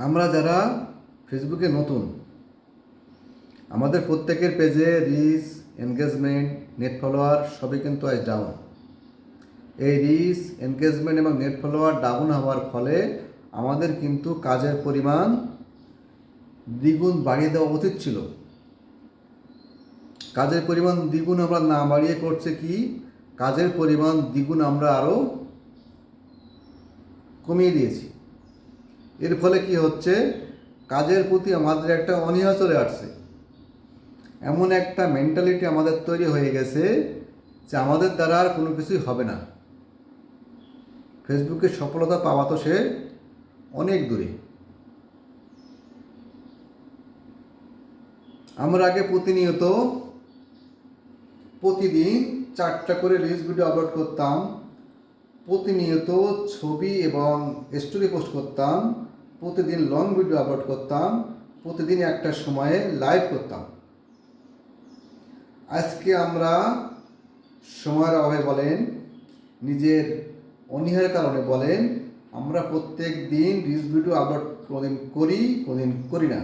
আমরা যারা ফেসবুকে নতুন, আমাদের প্রত্যেকের পেজে রিচ, এনগেজমেন্ট, নেট ফলোয়ার সবই কিন্তু আজ ডাউন। এই রিচ, এনগেজমেন্ট এবং নেট ফলোয়ার ডাউন হওয়ার ফলে আমাদের কিন্তু কাজের পরিমাণ দ্বিগুণ বাড়িয়ে দেওয়া উচিত ছিল। কাজের পরিমাণ দ্বিগুণ আমরা না বাড়িয়ে করছে কি, কাজের পরিমাণ দ্বিগুণ আমরা আরও কমিয়ে দিয়েছি। এর ফলে কি হচ্ছে, কাজের প্রতি আমাদের একটা অনীহা চলে আসছে। এমন একটা মেন্টালিটি আমাদের তৈরি হয়ে গেছে যে আমাদের দ্বারা আর কোনো কিছুই হবে না। ফেসবুকে সফলতা পাওয়া তো সে অনেক দূরে। আমরা আগে প্রতিদিন 4টা করে রিলস ভিডিও আপলোড করতাম, প্রতিনিয়ত ছবি এবং স্টোরি পোস্ট করতাম, প্রতিদিন লং ভিডিও আপলোড করতাম, প্রতিদিন একটা সময়ে লাইভ করতাম। আজকে আমরা সময়ের অভাবে বলেন, নিজের অনীহার কারণে বলেন, আমরা প্রত্যেক দিন রিলস ভিডিও আপলোড কোনোদিন করি, কোনোদিন করি না।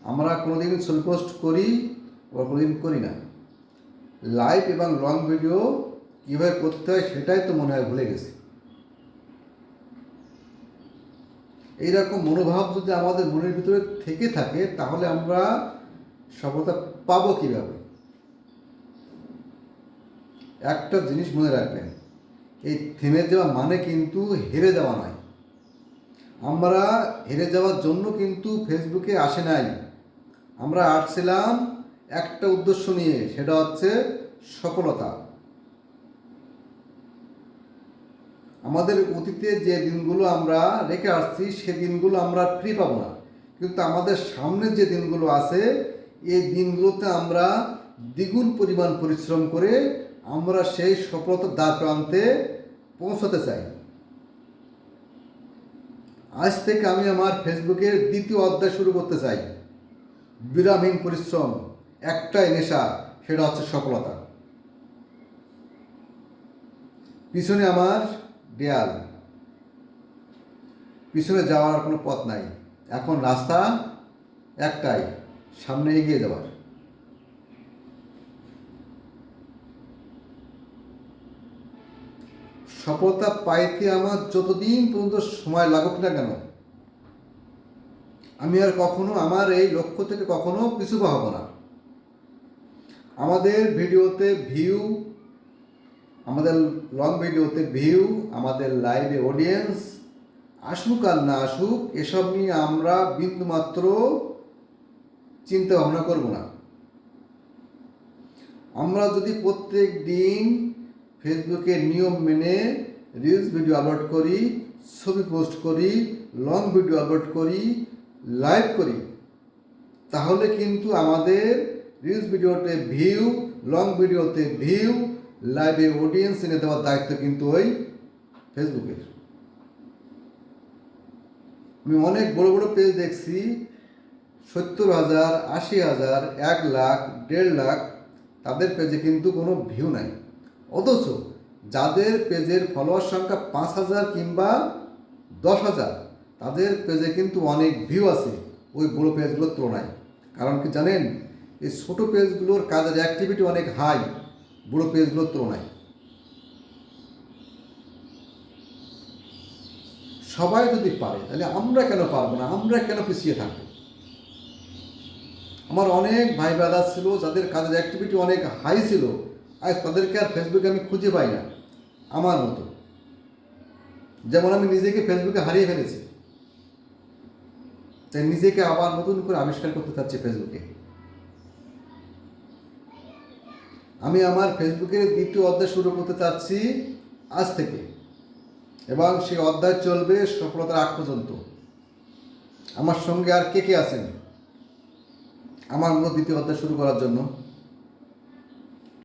আমরা কোনোদিন ছবি পোস্ট করি, আবার কোনোদিন করি না। লাইভ এবং লং ভিডিও কীভাবে করতে হয় সেটাই তো মনে হয় ভুলে গেছি। এইরকম মনোভাব যদি আমাদের মনের ভিতরে থেকে থাকে তাহলে আমরা সফলতা পাবো কীভাবে? একটা জিনিস মনে রাখবেন, এই থেমে যাওয়া মানে কিন্তু হেরে যাওয়া নয়। আমরা হেরে যাওয়ার জন্য কিন্তু ফেসবুকে আসে নাই। আমরা আসছিলাম একটা উদ্দেশ্য নিয়ে, সেটা হচ্ছে সফলতা। আমাদের অতীতে যে দিনগুলো আমরা রেখে আসছি সে দিনগুলো আমরা ফ্রি পাবো না, কিন্তু আমাদের সামনের যে দিনগুলো আছে এই দিনগুলোতে আমরা দ্বিগুণ পরিমাণ পরিশ্রম করে আমরা সেই সফলতার দ্বার প্রান্তে পৌঁছতে চাই। আজ থেকে আমি আমার ফেসবুকের দ্বিতীয় অধ্যায় শুরু করতে চাই। বিরামহীন পরিশ্রম, একটাই নেশা, সেটা হচ্ছে সফলতা। পিছনে আমার দেয়াল, পিছনে যাওয়ার কোনো পথ নাই। এখন রাস্তা একটাই, সামনে এগিয়ে যাওয়ার। সফলতা পাইতে আমার যতদিন পর্যন্ত সময় লাগুক না কেন, আমি আর কখনো আমার এই লক্ষ্য থেকে কখনো পিছু হব না। আমাদের ভিডিওতে ভিউ, আমাদের লং ভিডিওতে ভিউ, আমাদের লাইভে অডিয়েন্স আসুক আর না আসুক, এসব নিয়ে আমরা বিন্দুমাত্র চিন্তা ভাবনা করব না। আমরা যদি প্রত্যেক দিন ফেসবুকে নিয়ম মেনে রিলস ভিডিও আপলোড করি, ছবি পোস্ট করি, লং ভিডিও আপলোড করি, লাইভ করি, তাহলে কিন্তু আমাদের রিলস ভিডিওতে ভিউ, লং ভিডিওতে ভিউ, লাইভে অডিয়েন্স এনে দেওয়ার দায়িত্ব কিন্তু ওই ফেসবুকের। আমি অনেক বড় বড় পেজ দেখছি, 70,000, 80,000, 1 লাখ, 1.5 লাখ, তাদের পেজে কিন্তু কোনো ভিউ নাই। অথচ যাদের পেজের ফলোয়ার সংখ্যা 5,000 কিংবা 10,000, তাদের পেজে কিন্তু অনেক ভিউ আছে ওই বড় পেজগুলোর তুলনায়। কারণ কি জানেন, এই ছোটো পেজগুলোর কাজের অ্যাক্টিভিটি অনেক হাই বড় পেজগুলোর তুলনায়। সবাই যদি পারে তাহলে আমরা কেন পারবো না? আমরা কেন পিছিয়ে থাকবো? আমার অনেক ভাই ব্রাদার ছিল যাদের কাজের অ্যাক্টিভিটি অনেক হাই ছিল, আজ তাদেরকে আর ফেসবুকে আমি খুঁজে পাই না আমার মতো। যেমন আমি নিজেকে ফেসবুকে হারিয়ে ফেলেছি, তাই নিজেকে আবার নতুন করে আবিষ্কার করতে চাচ্ছি ফেসবুকে। আমি আমার ফেসবুকের দ্বিতীয় অধ্যায় শুরু করতে চাচ্ছি আজ থেকে, এবং সেই অধ্যায় চলবে সফলতার আগ পর্যন্ত। আমার সঙ্গে আর কে কে আছেন আমার মতো দ্বিতীয় অধ্যায় শুরু করার জন্য?